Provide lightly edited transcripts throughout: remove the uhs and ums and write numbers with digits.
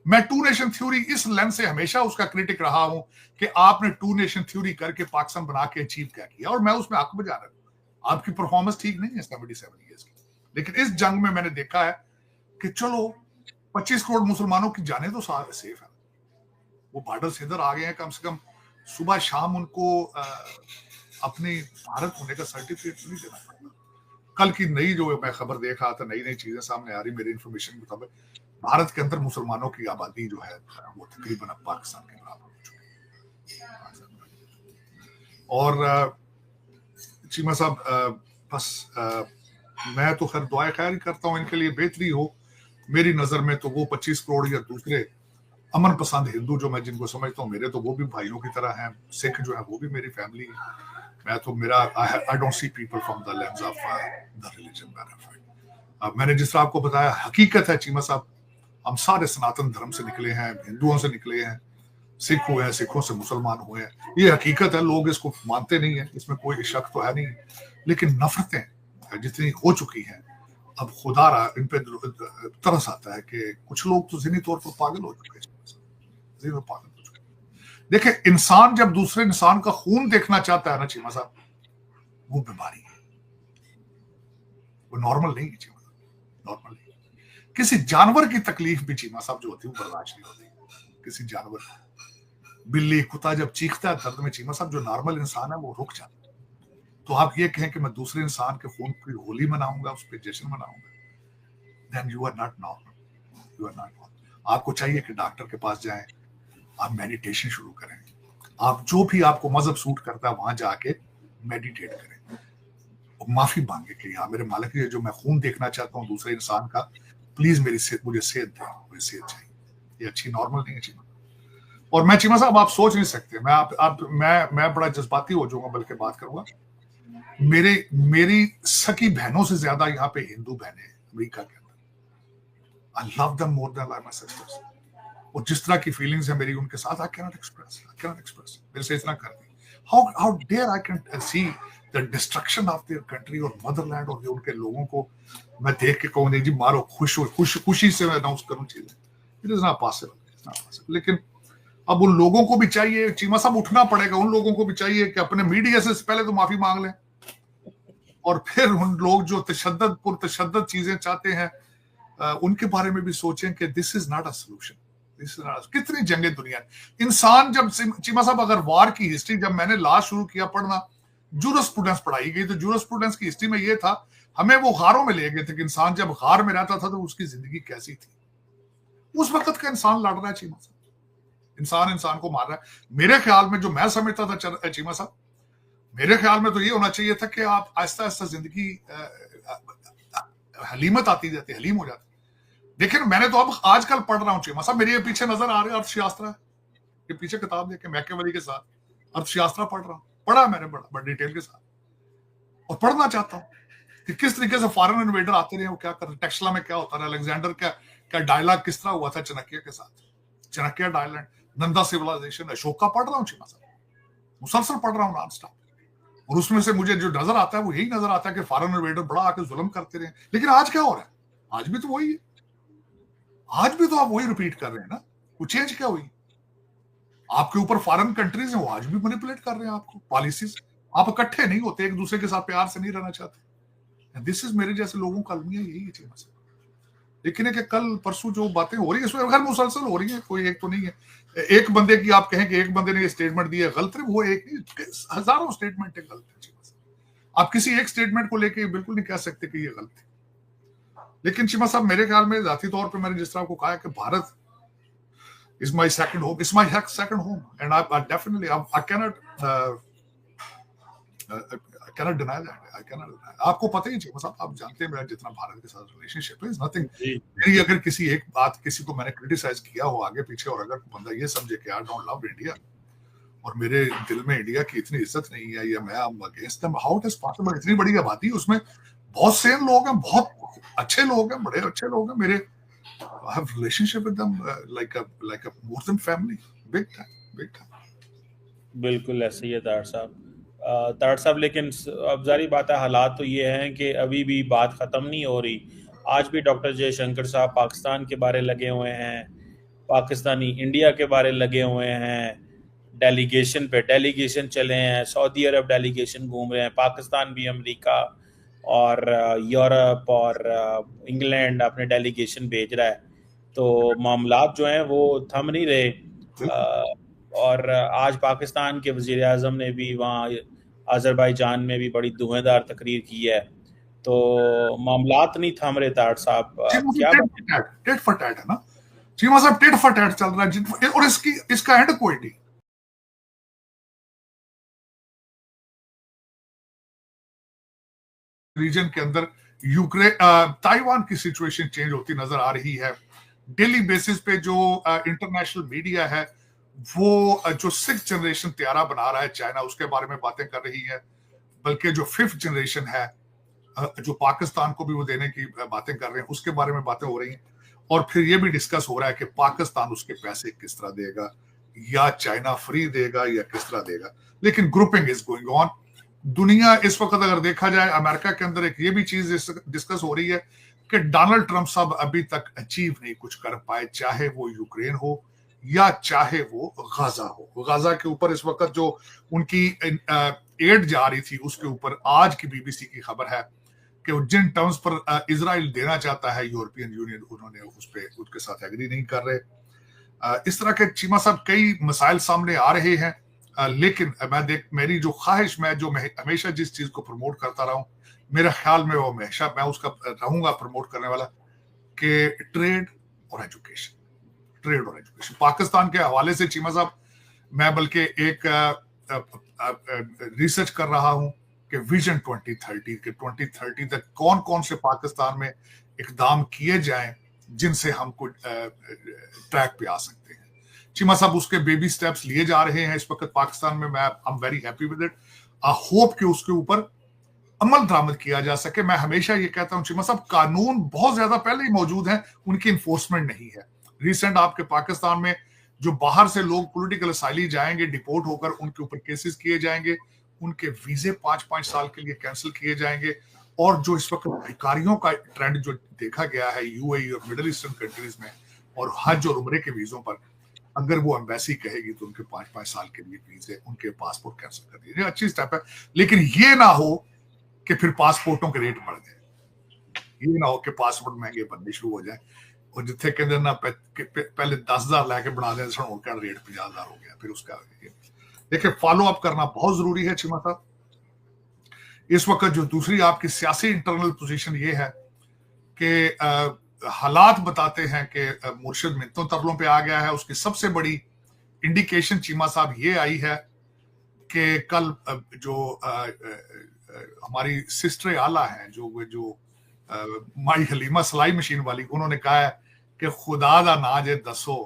मैं to nation theory इस lens से हमेशा उसका क्रिटिक रहा हूं कि आपने टू नेशन थ्योरी करके पाकिस्तान बना के अचीव क्या किया, और मैं उसमें हक बजा रहा हूं। आपकी परफॉर्मेंस ठीक नहीं है 77 ईयर्स की, लेकिन इस जंग में मैंने देखा है कि चलो 25 करोड़ मुसलमानों की जाने तो सारे सेफ है, वो बॉर्डर से इधर आ गए हैं, कम से कम सुबह शाम उनको अपने भारत होने का सर्टिफिकेट नहीं देना पड़ता। कल की नई जो मैं खबर देख रहा था, नई नई चीजें सामने आ रही मेरी इन्फॉर्मेशन के मुताबिक, भारत के अंदर मुसलमानों की आबादी जो है वो तकरीबन अब पाकिस्तान के बराबर हो चुकी है। और चीमा साहब बस मैं तो खैर दुआ खैर ही करता हूँ इनके लिए बेहतरी हो। मेरी नजर में तो वो 25 करोड़ या दूसरे अमन पसंद हिंदू जो मैं जिनको समझता हूँ, मेरे तो वो भी भाइयों की तरह हैं। सिख जो है वो भी मेरी फैमिली है। मैं तो मेरा I don't see people from the lens of the religion. मैंने जिस तरह आपको बताया, हकीकत है चीमा साहब, हम सारे सनातन धर्म से निकले हैं, हिंदुओं से निकले हैं, सिख हुए हैं, सिखों से मुसलमान हुए हैं। ये हकीकत है, लोग इसको मानते नहीं है, इसमें कोई शक तो है नहीं, लेकिन नफरतें जितनी हो चुकी हैं, अब खुदा रहा इन पे तरस आता है कि कुछ लोग तो ज़हनी तौर पर पागल हो चुके हैं। देखिए, इंसान जब दूसरे इंसान का खून देखना चाहता है ना चीमा साहब, वो बीमारी है, वो नॉर्मल नहीं है चीमा साहब, नॉर्मल नहीं। किसी जानवर की तकलीफ भी चीमा साहब जो होती है वो बर्दाश्त नहीं होती। किसी जानवर, बिल्ली कुत्ता जब चीखता है दर्द में चीमा साहब, जो नॉर्मल इंसान है वो रुक जाता है। तो आप ये कहें कि मैं दूसरे इंसान के खून की होली मनाऊंगा, उस पर जश्न मनाऊंगा, then you are not normal, you are not normal. आपको चाहिए कि डॉक्टर के पास जाएं, आप मेडिटेशन शुरू करें, आप जो भी आपको मजहब सूट करता है वहां जाके मेडिटेट करें, माफी मांगे कि यार मेरे मालिक, ये जो मैं खून देखना चाहता हूँ दूसरे इंसान का, प्लीज मेरी सेहत, मुझे सेहत दे, मुझे सेहत चाहिए। ये अच्छी नॉर्मल नहीं है चीमा। और मैं चीमा साहब आप सोच नहीं सकते, मैं बड़ा जज्बाती हो जाऊंगा बल्कि बात करूंगा। मेरी सकी बहनों से ज्यादा यहाँ पे हिंदू बहनें अमेरिका के अंदर, I love them more than my sister's. और जिस तरह की फीलिंग्स है मेरी उनके साथ, आई कैनॉट एक्सप्रेस। मेरे से इतना करती, how dare I can see the destruction of their country और मदरलैंड, और उनके लोगों को मैं देख के कहूँ नहीं जी मारो, खुशी से मैं अनाउंस करूँ चीजें, इट इज नॉट पॉसिबल। लेकिन अब उन लोगों को भी चाहिए चीमा साहब, उठना पड़ेगा, उन लोगों को भी चाहिए कि अपने मीडिया से पहले तो माफी मांग लें, और फिर उन लोग जो पुरतशद्दद चीजें चाहते हैं उनके बारे में भी सोचें कि this is not a solution. कितनी जंगें दुनिया, इंसान जब चीमा साहब अगर वार की हिस्ट्री, जब मैंने लास्ट शुरू किया पढ़ना, जूरिस्प्रूडेंस पढ़ाई गई, तो जूरिस्प्रूडेंस की हिस्ट्री में ये था, हमें वो गारों में ले गए थे कि इंसान जब गार में रहता था तो उसकी जिंदगी कैसी थी। उस वक्त का इंसान लड़ रहा है चीमा साहब, इंसान को मार रहा है। मेरे ख्याल में जो मैं समझता था चीमा साहब, मेरे ख्याल में तो ये होना चाहिए था कि आप आहिस्ता आहिस्ता जिंदगी हलीमत आती जाती, हलीम हो जाती। देखिए मैंने तो अब आजकल पढ़ रहा हूँ चीमा साहब, मेरे पीछे नजर आ रहे अर्थशास्त्र है, ये पीछे किताब देखे मैकियावेली के साथ अर्थशास्त्र पढ़ रहा हूँ, पढ़ा मैंने बड़ा डिटेल के साथ, और पढ़ना चाहता हूँ कि किस तरीके से फॉरेन इन्वेडर आते रहे, वो क्या कर रहे, टेक्सला में क्या होता रहा, अलेक्जेंडर क्या डायलॉग किस तरह हुआ था चाणक्य के साथ, चाणक्य डायलॉग, नंदा सिविलाइजेशन, अशोका पढ़ रहा हूँ चीमा साहब, मुसलसल पढ़ रहा हूँ नॉन स्टॉप। और उसमें से मुझे जो नजर आता है वो यही नजर आता है कि फॉरेन इन्वेडर बड़ा आके जुल्म करते रहे। लेकिन आज क्या हो रहा है, आज भी तो वही है, आज भी तो आप वही रिपीट कर रहे हैं ना, वो चेंज क्या हुई? आपके ऊपर फॉरेन कंट्रीज हैं, वो आज भी मैनिपुलेट कर रहे हैं आपको, पॉलिसीज। आप इकट्ठे नहीं होते, एक दूसरे के साथ प्यार से नहीं रहना चाहते। दिस इज मेरे जैसे लोगों का अलमिया यही है। लेकिन है कि कल परसों जो बातें हो रही है इसमें हर मुसलसल हो रही है, कोई एक तो नहीं है। एक बंदे की आप कहें कि एक बंदे ने ये स्टेटमेंट दी है गलत है, वो एक नहीं, हजारों स्टेटमेंट है गलत है। आप किसी एक स्टेटमेंट को लेके बिल्कुल नहीं कह सकते कि ये गलत है। लेकिन चीमा साहब मेरे ख्याल में जाती तौर पे मैंने जिस तरह को कहा कि Bharat is my second home, it's my second home, and I definitely I cannot deny that, I cannot deny. आपको पता ही चीमा साहब, आप जानते हैं मेरा जितना भारत के साथ रिलेशनशिप है, इज नथिंग। मेरी अगर किसी एक बात किसी को मैंने क्रिटिसाइज किया हो आगे पीछे, और अगर बंदा ये समझे कि आई डोंट लव इंडिया और मेरे दिल में इंडिया की इतनी इज्जत नहीं है, या मैं against them, how it is possible? इतनी बड़ी आबादी, उसमें बहुत सेम लोग हैं, बहुत अच्छे लोग हैं, बड़े अच्छे लोग हैं मेरे, I have relationship with them like a more than family, big time. बिल्कुल ऐसे ही है तार साहब, लेकिन अब जारी बात है, हालात तो ये हैं कि अभी भी बात खत्म नहीं हो रही। आज भी डॉक्टर जयशंकर साहब पाकिस्तान के बारे लगे हुए हैं, पाकिस्तानी इंडिया के बारे लगे हुए हैं, डेलीगेशन चले हैं, सऊदी अरब डेलीगेशन घूम रहे हैं, पाकिस्तान भी अमेरिका और यूरोप और इंग्लैंड अपने डेलीगेशन भेज रहा है। तो मामलात जो हैं वो थम नहीं रहे। और आज पाकिस्तान के वज़ीर आज़म ने भी वहाँ अज़रबैजान में भी बड़ी धुआंधार तकरीर की है। तो मामलात नहीं थम रहे तार साहब, क्या टेट फॉर टैट है ना चीमा साहब, टेट फॉर टैट चल रहा है और इसका एंड कोई नहीं। रीजन के अंदर यूक्रेन ताइवान की सिचुएशन चेंज होती नजर आ रही है। डेली बेसिस पे जो इंटरनेशनल मीडिया है वो जो 6th जनरेशन त्यारा बना रहा है चाइना, उसके बारे में बातें कर रही है, बल्कि जो 5th जनरेशन है जो पाकिस्तान को भी वो देने की बातें कर रहे हैं, उसके बारे में बातें हो रही हैं। और फिर ये भी डिस्कस हो रहा है कि पाकिस्तान उसके पैसे किस तरह देगा, या चाइना फ्री देगा या किस तरह देगा। लेकिन ग्रुपिंग इज गोइंग ऑन। दुनिया इस वक्त अगर देखा जाए, अमेरिका के अंदर एक ये भी चीज डिस्कस हो रही है कि डोनाल्ड ट्रंप साहब अभी तक अचीव नहीं कुछ कर पाए, चाहे वो यूक्रेन हो या चाहे वो गाजा हो। गाजा के ऊपर इस वक्त जो उनकी एड जा रही थी, उसके ऊपर आज की बीबीसी की खबर है कि जिन टर्म्स पर इजराइल देना चाहता है यूरोपियन यूनियन, उन्होंने उस पे उसके साथ एग्री नहीं कर रहे। इस तरह के चीमा साहब कई मसाइल सामने आ रहे हैं। लेकिन मेरी जो ख्वाहिश, मैं हमेशा जिस चीज को प्रमोट करता रहा हूं, मेरे ख्याल में वो हमेशा मैं उसका रहूंगा प्रमोट करने वाला, कि ट्रेड और एजुकेशन। पाकिस्तान के हवाले से चीमा साहब मैं बल्कि एक रिसर्च कर रहा हूं कि विजन 2030 के 2030 तक कौन कौन से पाकिस्तान में इकदाम किए जाएं जिनसे हम कुछ ट्रैक पे आ सकते हैं। चीमा साहब उसके बेबी स्टेप्स लिए जा रहे हैं इस वक्त पाकिस्तान में। मैं I am very happy with it. I hope कि उसके ऊपर अमल दरामद किया जा सके। मैं हमेशा ये कहता हूं चीमा साहब, कानून बहुत ज्यादा पहले ही मौजूद हैं, उनकी इन्फोर्समेंट नहीं है। रिसेंट आपके पाकिस्तान में जो बाहर से लोग पॉलिटिकल असाइली जाएंगे, डिपोर्ट होकर उनके ऊपर केसेस किए जाएंगे, उनके वीजे 5-5 साल के लिए कैंसिल किए जाएंगे। और जो इस वक्त भिखारियों का ट्रेंड जो देखा गया है यूएई और मिडिल ईस्टर्न कंट्रीज में, और हज और उम्रे के वीजों पर अगर वो एम्बेसी कहेगी तो उनके 5-5 साल के लिए वीजे, उनके पासपोर्ट कैंसिल कर दिए। अच्छी स्टेप है, लेकिन ये ना हो कि फिर पासपोर्टों के रेट बढ़ जाए। ये ना हो कि पासपोर्ट महंगे बनने शुरू हो जाए और जिथे कहते ना पहले 10,000 लैके बना दें, उनका रेट 50,000 हो गया। फिर उसका देखिए फॉलो अप करना बहुत जरूरी है चीमा साहब। इस वक्त जो दूसरी आपकी सियासी इंटरनल पोजीशन ये है कि हालात बताते हैं कि मुर्शिद मिन्नतों तरलों पे आ गया है। उसकी सबसे बड़ी इंडिकेशन चीमा साहब ये आई है कि कल जो हमारी सिस्टर आला है, जो माई हलीमा सिलाई मशीन वाली, उन्होंने कहा है कि खुदा दा ना जे दसो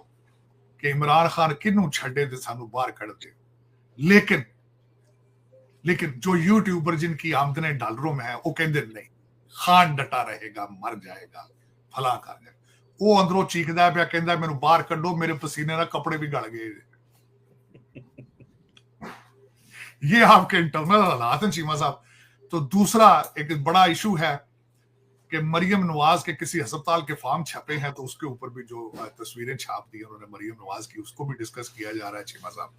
कि इमरान खान किनू छड़े ते सानू बाहर कढ़ दे। लेकिन जो यूट्यूबर जिनकी आमदनें डॉलरों में है, वो कहते नहीं, खान डटा रहेगा, मर जाएगा, फला कर जाएगा। वो अंदरों चीखदा पिया, कहंदा मैनू बाहर कड्डो, मेरे पसीने ना कपड़े भी गल गए। ये आपके इंटरनल हालात हैं चीमा साहब। तो दूसरा एक बड़ा इशू है कि मरियम नवाज के किसी अस्पताल के फॉर्म छपे हैं, तो उसके ऊपर भी जो तस्वीरें छाप दी उन्होंने मरियम नवाज की, उसको भी डिस्कस किया जा रहा है चीमा साहब।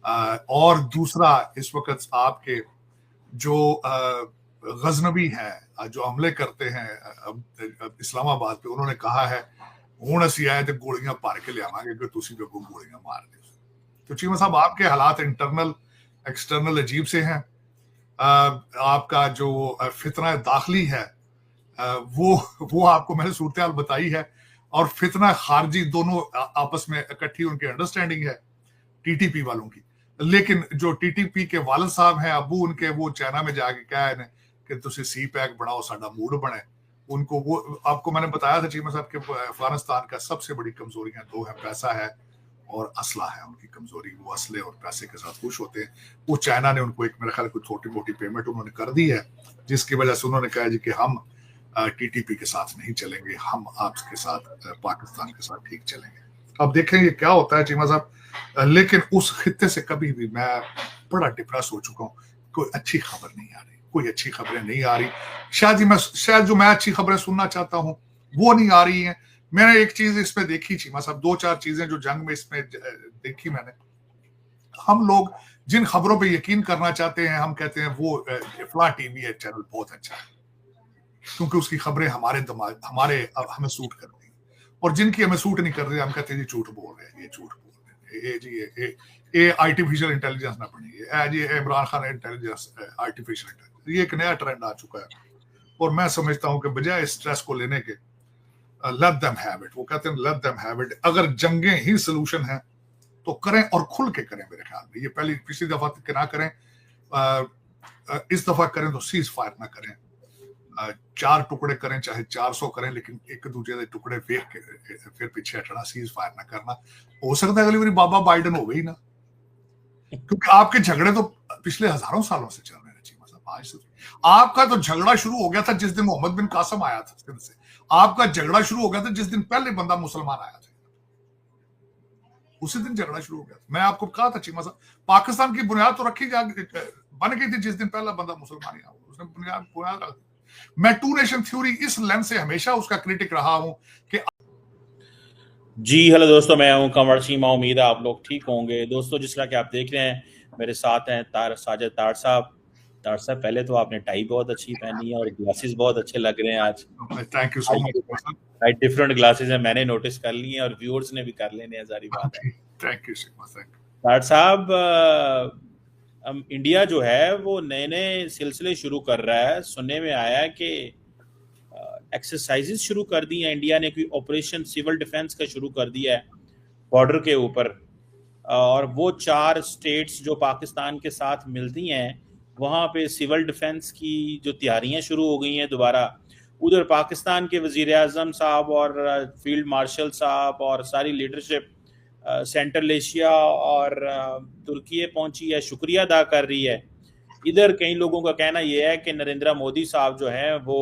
और दूसरा इस वक्त आपके जो गजनबी हैं जो हमले करते हैं इस्लामाबाद पे, उन्होंने कहा है हुण असीं आए तो गोलियां भर के लियावांगे कि तुसीं भी गोलियां मार दो। तो चीमा साहब आपके हालात इंटरनल एक्सटर्नल अजीब से हैं। आपका जो फितना दाखिली है वो आपको मैंने सूरत हाल बताई है, और फितना खारजी दोनों आपस में इकट्ठी उनकी अंडरस्टैंडिंग है टीटीपी वालों की। लेकिन जो टीटीपी के वालिद साहब हैं अबू उनके, वो चाइना में जाके क्या है कि तुसी सी पैक बनाओ, साडा मूड बने। उनको वो आपको मैंने बताया था चीमा साहब के अफगानिस्तान का सबसे बड़ी कमजोरियां दो है, पैसा है और असला है उनकी कमजोरी। वो असले और पैसे के साथ खुश होते हैं। वो चाइना ने उनको एक मेरे ख्याल कुछ छोटी मोटी पेमेंट उन्होंने कर दी है, जिसकी वजह से उन्होंने कहा जी कि हम टीटीपी के साथ नहीं चलेंगे, हम आपके साथ पाकिस्तान के साथ ठीक चलेंगे। अब देखेंगे क्या होता है चीमा साहब। लेकिन उस खित्ते से कभी भी मैं बड़ा डिप्रेस हो चुका हूँ, कोई अच्छी खबर नहीं आ रही, कोई अच्छी खबरें नहीं आ रही। शायद जो मैं अच्छी खबरें सुनना चाहता हूं वो नहीं आ रही हैं। मैंने एक चीज इसमें देखी चीमा साहब, 2-4 चीजें जो जंग में इसमें देखी मैंने। हम लोग जिन खबरों पे यकीन करना चाहते हैं, हम कहते हैं वो फला टीवी है चैनल बहुत अच्छा है, क्योंकि उसकी खबरें हमारे दिमाग हमें सूट करती हैं, और जिनकी हमें सूट नहीं कर रही हम कहते हैं ये झूठ बोल रहे हैं, ये झूठ बोल रहे हैं, ये जी ये आर्टिफिशियल इंटेलिजेंस ना बनी, जी Imran Khan intelligence artificial intelligence, ये एक नया ट्रेंड आ चुका है। और मैं समझता हूं कि बजाय स्ट्रेस को लेने के लेट देम हैव इट, वो कहते हैं लेट देम हैव इट। अगर जंगें ही सोल्यूशन है तो करें और खुल के करें। मेरे ख्याल में ये पिछली दफा के ना करें, इस दफा करें तो सीज फायर ना करें, 4 टुकड़े करें चाहे 400 करें, लेकिन एक दूसरे के टुकड़े फेंक के फिर पीछे हटना, सीज फायर ना करना। हो सकता है अगली बार बाबा बाइडन हो गई ना, क्योंकि आपके झगड़े तो पिछले हजारों सालों से चल रहे हैं चीमा साहब। आज से आपका तो झगड़ा शुरू हो गया था जिस दिन मोहम्मद बिन कासिम आया था सिंध से, आपका झगड़ा शुरू हो गया था जिस दिन पहले बंदा मुसलमान आया था, उसी दिन झगड़ा शुरू हो गया था। मैं आपको कहा था चीमा साहब, पाकिस्तान की बुनियाद तो रखी बन गई थी जिस दिन पहला बंदा मुसलमान आया, उसने बुनियाद रखी। मैं 2 नेशन थ्योरी इस लेंस से हमेशा उसका क्रिटिक रहा हूं कि जी हेलो दोस्तों, मैं हूं कंवर चीमा। उम्मीद है आप लोग ठीक होंगे। दोस्तों, जिस तरह कि आप देख रहे हैं, मेरे साथ हैं साजिद तार साहब। तार साहब, पहले तो आपने टाई बहुत अच्छी पहनी है और ग्लासेस बहुत अच्छे लग रहे हैं आज। Thank you so much. Different glasses हैं, मैंने नोटिस कर लिए और व्यूअर्स ने भी कर लेने हैं, सारी बात है। Thank you so much. तार साहब, इंडिया जो है वो नए नए सिलसिले शुरू कर रहा है। सुनने में आया है कि एक्सरसाइजेस शुरू कर दी हैं इंडिया ने, कोई ऑपरेशन सिविल डिफेंस का शुरू कर दिया है बॉर्डर के ऊपर, और वो 4 स्टेट्स जो पाकिस्तान के साथ मिलती हैं वहाँ पे सिविल डिफेंस की जो तैयारियां शुरू हो गई हैं दोबारा। उधर पाकिस्तान के वज़ीर आज़म साहब और फील्ड मार्शल साहब और सारी लीडरशिप सेंट्रल एशिया और तुर्की पहुंची है, शुक्रिया अदा कर रही है। इधर कई लोगों का कहना यह है कि नरेंद्र मोदी साहब जो हैं वो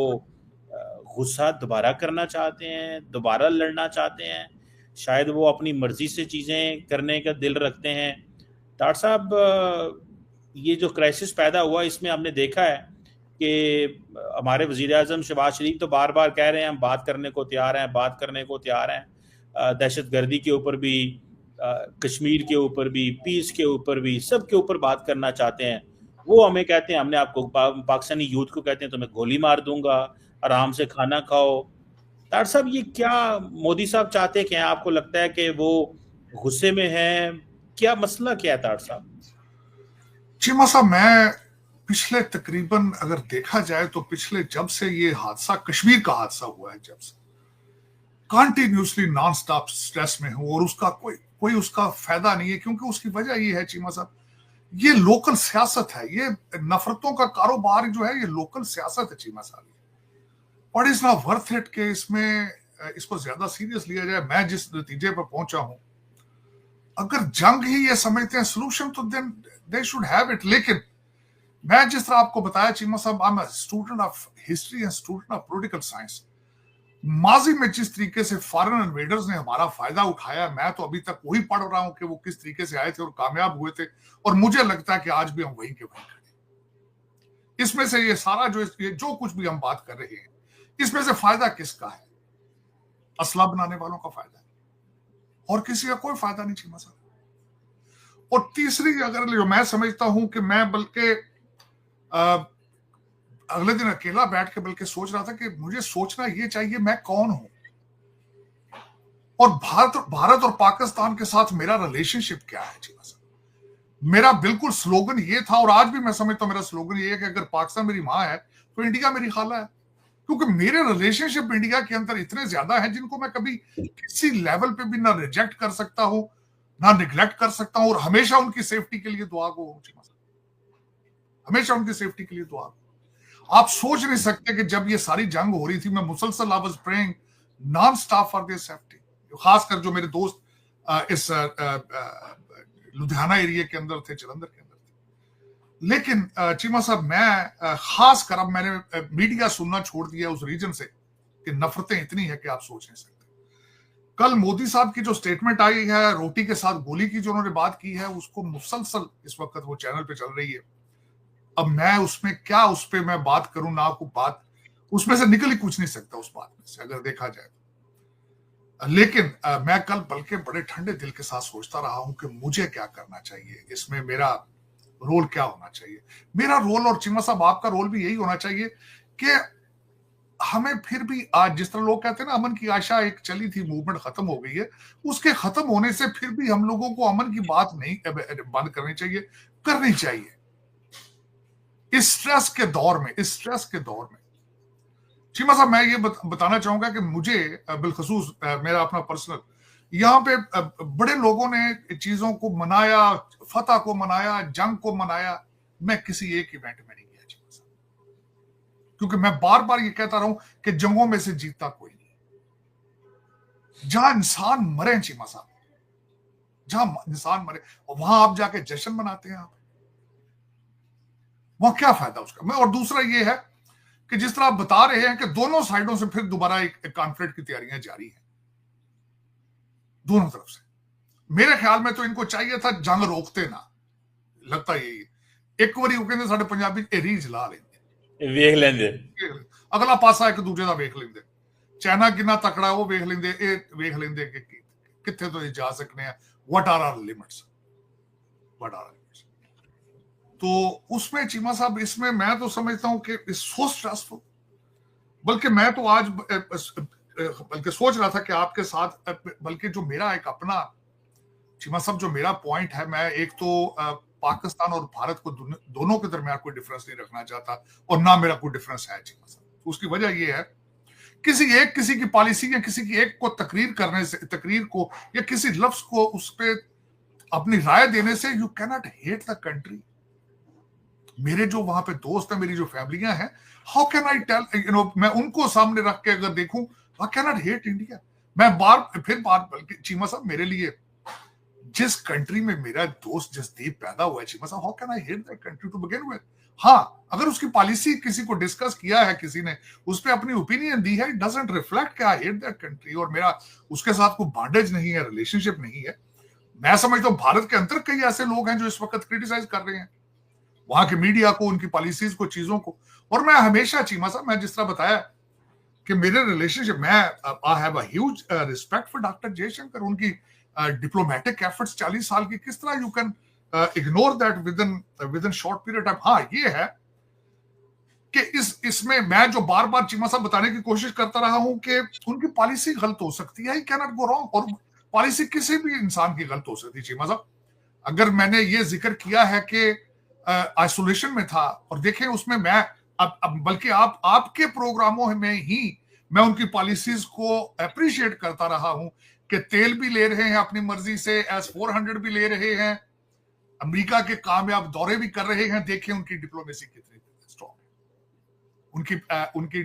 गुस्सा दोबारा करना चाहते हैं, दोबारा लड़ना चाहते हैं, शायद वो अपनी मर्जी से चीज़ें करने का दिल रखते हैं। तार साहब, ये जो क्राइसिस पैदा हुआ इसमें हमने देखा है कि हमारे वज़ीर आज़म शहबाज शरीफ तो बार बार कह रहे हैं हम बात करने को तैयार हैं, बात करने को तैयार हैं, दहशतगर्दी के ऊपर भी, कश्मीर के ऊपर भी, पीस के ऊपर भी, सब के ऊपर बात करना चाहते हैं। वो हमें कहते हैं, हमने आपको पाकिस्तानी यूथ को कहते हैं तो मैं गोली मार दूंगा, आराम से खाना खाओ। तार साहब, ये क्या मोदी साहब चाहते हैं? क्या आपको लगता है कि वो गुस्से में हैं? क्या मसला क्या है तार साहब? चीमा साहब, मैं पिछले तकरीबन अगर देखा जाए तो पिछले जब से ये हादसा, कश्मीर का हादसा हुआ है, जब से कंटिन्यूसली नॉन स्टॉप स्ट्रेस में हूं, और उसका कोई उसका फायदा नहीं है, क्योंकि उसकी वजह ये है चीमा साहब, ये लोकल सियासत है, ये नफरतों का कारोबार जो है, ये लोकल सियासत है चीमा साहब। और इज नॉट वर्थ इट कि इसको ज्यादा सीरियस लिया जाए। मैं जिस नतीजे पर पहुंचा हूं, अगर जंग ही ये समझते हैं सोल्यूशन तो then they should have it. लेकिन मैं जिस तरह आपको बताया चीमा साहब, I am a student of history and student of political science. माजी में जिस तरीके से फॉरेन इन्वेडर्स ने हमारा फायदा उठाया, मैं तो अभी तक वही पढ़ रहा हूं कि वो किस तरीके से आए थे और कामयाब हुए थे, और मुझे लगता है कि आज भी हम वहीं के वहीं खड़े। इसमें से ये सारा जो कुछ भी हम बात कर रहे हैं, इसमें से फायदा किसका है? असला बनाने वालों का फायदा है, और किसी का कोई फायदा नहीं चीमा साहब। और तीसरी, अगर जो मैं समझता हूं कि मैं बल्कि अगले दिन अकेला बैठ के बल्कि सोच रहा था कि मुझे सोचना ये चाहिए मैं कौन हूं, और भारत और पाकिस्तान के साथ मेरा रिलेशनशिप क्या है चीमा साहब। मेरा बिल्कुल स्लोगन ये था, और आज भी मैं समझता हूं मेरा स्लोगन ये है कि अगर पाकिस्तान मेरी मां है तो इंडिया मेरी खाला है, क्योंकि मेरे रिलेशनशिप इंडिया के अंदर इतने ज्यादा हैं जिनको मैं कभी किसी लेवल पे भी ना रिजेक्ट कर सकता हूं, ना निग्लेक्ट कर सकता हूं, और हमेशा उनकी सेफ्टी के लिए दुआ को, हमेशा उनकी सेफ्टी के लिए दुआ। आप सोच नहीं सकते कि जब ये सारी जंग हो रही थी, मैं मुसलसल I was praying non stop for their safety, खासकर जो मेरे दोस्त इस लुधियाना एरिया के अंदर थे, जलंधर के अंदर थे। लेकिन चीमा साहब, मैं खास कर अब मैंने मीडिया सुनना छोड़ दिया उस रीजन से कि नफरतें इतनी है कि आप सोच नहीं सकते। कल मोदी साहब की जो स्टेटमेंट आई है, रोटी के साथ गोली की जो उन्होंने बात की है, उसको मुसलसल इस वक्त वो चैनल पे चल रही है। अब मैं उसमें क्या, उस पर मैं बात करूं ना, आपको बात उसमें से निकल ही कुछ नहीं सकता उस बात में से, अगर देखा जाए तो। लेकिन मैं कल बल्कि बड़े ठंडे दिल के साथ सोचता रहा हूं कि मुझे क्या करना चाहिए, इसमें मेरा रोल क्या होना चाहिए। मेरा रोल और चीमा साहब आपका रोल भी यही होना चाहिए कि हमें फिर भी आज जिस तरह लोग कहते हैं ना अमन की आशा एक चली थी, मूवमेंट खत्म हो गई है, उसके खत्म होने से फिर भी हम लोगों को अमन की बात नहीं बंद करनी चाहिए, करनी चाहिए इस स्ट्रेस के दौर में, इस स्ट्रेस के दौर में। चीमा साहब मैं ये बताना चाहूंगा कि मुझे बिलखसूस मेरा अपना पर्सनल यहाँ पे बड़े लोगों ने चीजों को मनाया, फतह को मनाया, जंग को मनाया, मैं किसी एक इवेंट में नहीं गया चीमा साहब, क्योंकि मैं बार बार ये कहता रहा हूं कि जंगों में से जीतता कोई नहीं। जहां इंसान मरे चीमा साहब, जहां इंसान मरे वहां आप जाके जश्न मनाते हैं, आप वहां क्या फायदा उसका। मैं और दूसरा ये है कि जिस तरह आप बता रहे हैं कि दोनों साइडों से फिर दोबारा एक कॉन्फ्लिक्ट की तैयारियां जारी हैं दोनों तरफ से। मेरे ख्याल में तो इनको चाहिए था जंग रोकते ना, लगता यही एक बारी वो कहते साडे पंजाबी रीज ला लेंगे, वेख लेंगे, अगला पासा एक दूजे का वेख लेंगे, चाइना कितना तकड़ा वो वेख लेंगे, ये वेख लेंगे कि कित्थे तो जा सकने हैं, what are our limits, what are limits. तो उसमें चीमा साहब इसमें मैं तो समझता हूं कि इट्स सो स्ट्रेसफुल। बल्कि मैं तो आज बल्कि सोच रहा था कि आपके साथ, बल्कि जो मेरा एक अपना चीमा साहब जो मेरा पॉइंट है, मैं एक तो पाकिस्तान और भारत को दोनों के दरमियान कोई डिफरेंस नहीं रखना चाहता, और ना मेरा कोई डिफरेंस है चीमा साहब। उसकी वजह यह है किसी की पॉलिसी या किसी की एक को तकरीर को या किसी लफ्ज को उस पर अपनी राय देने से you cannot hate the country. मेरे जो वहां पे दोस्त हैं, मेरी जो फैमिलियां हैं, हाउ कैन आई टेल, मैं उनको सामने रख के अगर देखूं, how can I hate India. मैं बल्कि चीमा साहब मेरे लिए जिस कंट्री में मेरा दोस्त जसदीप पैदा हुआ है चीमा साहब, how can I hate that country to begin with. हाँ, अगर उसकी पॉलिसी किसी को डिस्कस किया है, किसी ने उस पर अपनी ओपिनियन दी है, इट डजंट रिफ्लेक्ट कि आई हेट दैट कंट्री और मेरा उसके साथ कोई बॉन्डेज नहीं है, रिलेशनशिप नहीं है। मैं समझता हूं भारत के अंदर कई ऐसे लोग हैं जो इस वक्त क्रिटिसाइज कर रहे हैं वहां के मीडिया को, उनकी पॉलिसीज को, चीजों को। और मैं हमेशा चीमा साहब, मैं जिस तरह बताया कि मेरे रिलेशनशिप, मैं I have a huge respect for doctor Jaishankar, उनकी डिप्लोमेटिक एफर्ट्स 40 साल की, किस तरह you can ignore that with in short period time. हाँ, ये है कि इसमें मैं जो बार बार चीमा साहब बताने की कोशिश करता रहा हूं कि उनकी पॉलिसी गलत हो सकती है, कैन नॉट गो रॉन्ग, और पॉलिसी किसी भी इंसान की गलत हो सकती है चीमा साहब। अगर मैंने ये जिक्र किया है कि आइसोलेशन में था, और देखें उसमें मैं बल्कि आपके प्रोग्रामों में ही मैं उनकी पॉलिसीज को अप्रिशिएट करता रहा हूं कि तेल भी ले रहे हैं अपनी मर्जी से, S-400 भी ले रहे हैं, अमेरिका के कामयाब दौरे भी कर रहे हैं। देखें उनकी डिप्लोमेसी कितनी स्ट्रॉन्ग है, उनकी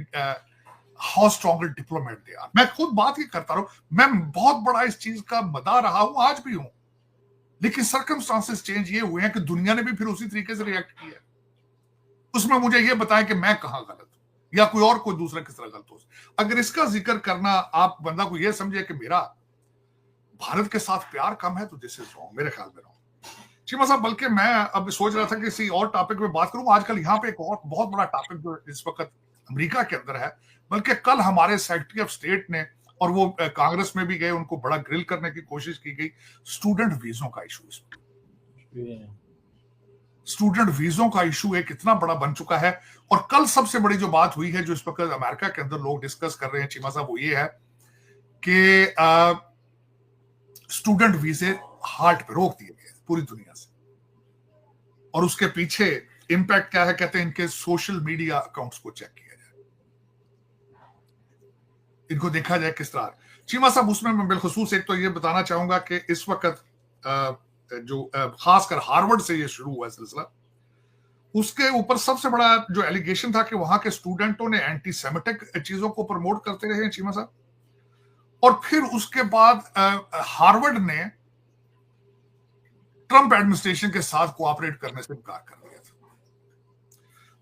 how strong diplomat they are. मैं खुद बात ही करता रहा हूं, मैं बहुत बड़ा इस चीज का मदा रहा हूं, आज भी हूं, लेकिन सर्कमस्टांसेस चेंज ये हुए हैं कि दुनिया ने भी फिर उसी तरीके से रिएक्ट किया। उसमें मुझे ये बताएं कि मैं कहां गलत हूं या कोई दूसरा किस तरह गलत हो। अगर इसका जिक्र करना आप बंदा को यह समझे कि मेरा भारत के साथ प्यार कम है, तो दिस इज रॉन्ग, मेरे ख्याल में रॉन्ग चीमा साहब। बल्कि मैं अब सोच रहा था कि किसी और टॉपिक में बात करूं। आजकल यहाँ पे एक और बहुत बड़ा टॉपिक जो इस वक्त अमेरिका के अंदर है, बल्कि कल हमारे सेक्रेटरी ऑफ स्टेट ने, और वो कांग्रेस में भी गए, उनको बड़ा ग्रिल करने की कोशिश की गई, स्टूडेंट वीजों का इशू। स्टूडेंट वीजों का इशू एक इतना बड़ा बन चुका है। और कल सबसे बड़ी जो बात हुई है, जो इस वक्त अमेरिका के अंदर लोग डिस्कस कर रहे हैं चीमा साहब, वो ये है कि स्टूडेंट वीजे हार्ट पे रोक दिए गए पूरी दुनिया से। और उसके पीछे इंपैक्ट क्या है, कहते हैं इनके सोशल मीडिया अकाउंट्स को चेक किया जाए, इनको देखा जाए किस तरह। चीमा साहब उसमें मैं बिलखसूस एक तो ये बताना चाहूंगा कि इस वक्त जो खासकर हार्वर्ड से ये शुरू हुआ सिलसिला, उसके ऊपर सबसे बड़ा जो एलिगेशन था कि वहां के स्टूडेंटों ने एंटी सेमेटिक चीजों को प्रमोट करते रहे चीमा साहब। और फिर उसके बाद हार्वर्ड ने ट्रंप एडमिनिस्ट्रेशन के साथ कोऑपरेट करने से इनकार कर दिया था।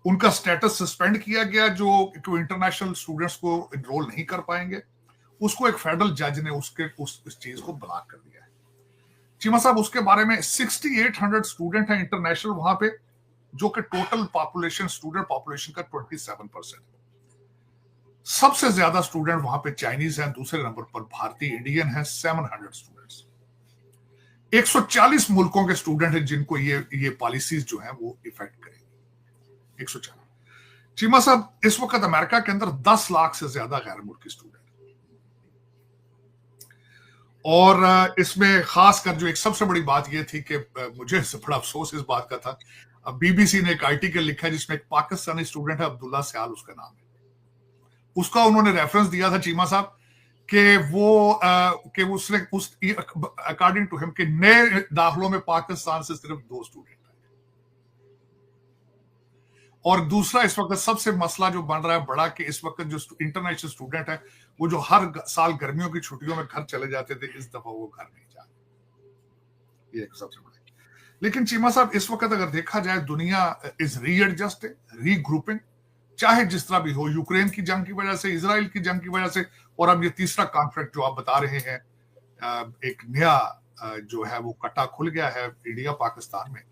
उनका स्टेटस सस्पेंड किया गया, जो इंटरनेशनल स्टूडेंट्स को एनरोल नहीं कर पाएंगे, उसको एक फेडरल जज ने उस चीज को ब्लॉक कर दिया है चीमा साहब। उसके बारे में 6800 स्टूडेंट हैं इंटरनेशनल वहां पे, जो कि टोटल पॉपुलेशन, स्टूडेंट पॉपुलेशन का 27%। सबसे ज्यादा स्टूडेंट वहां पे चाइनीज हैं, दूसरे नंबर पर भारतीय इंडियन हैं 700 स्टूडेंट्स। 140 मुल्कों के स्टूडेंट हैं जिनको ये पॉलिसीज जो हैं वो इफेक्ट करेंगी। 140। चीमा साहब, इस वक्त अमेरिका के अंदर 10 लाख से ज्यादा गैर मुल्की स्टूडेंट, और इसमें खासकर जो एक सबसे बड़ी बात यह थी कि मुझे बड़ा अफसोस इस बात का था, बीबीसी ने एक आर्टिकल लिखा है जिसमें एक पाकिस्तानी स्टूडेंट है, अब्दुल्ला सियाल उसका नाम है, उसका उन्होंने रेफरेंस दिया था चीमा साहब कि उसने अकॉर्डिंग टू हिम कि नए दाखिलों में पाकिस्तान से सिर्फ 2 स्टूडेंट हैं। और दूसरा इस वक्त सबसे मसला जो बन रहा है बड़ा, कि इस वक्त जो इंटरनेशनल स्टूडेंट है वो जो हर साल गर्मियों की छुट्टियों में घर चले जाते थे, इस दफा वो घर नहीं जा रहे। ये एक सबसे बड़ा। लेकिन चीमा साहब, इस वक्त अगर देखा जाए दुनिया इज रीएडजस्टिंग, रीग्रुपिंग, चाहे जिस तरह भी हो, यूक्रेन की जंग की वजह से, इजराइल की जंग की वजह से, और अब ये तीसरा कॉन्फ्लिक्ट जो आप बता रहे हैं, एक नया जो है वो कटा खुल गया है इंडिया पाकिस्तान में,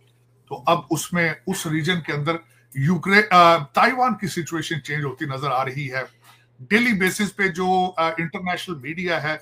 तो अब उसमें उस रीजन के अंदर ताइवान की सिचुएशन चेंज होती नजर आ रही है। डेली बेसिस पे जो इंटरनेशनल मीडिया है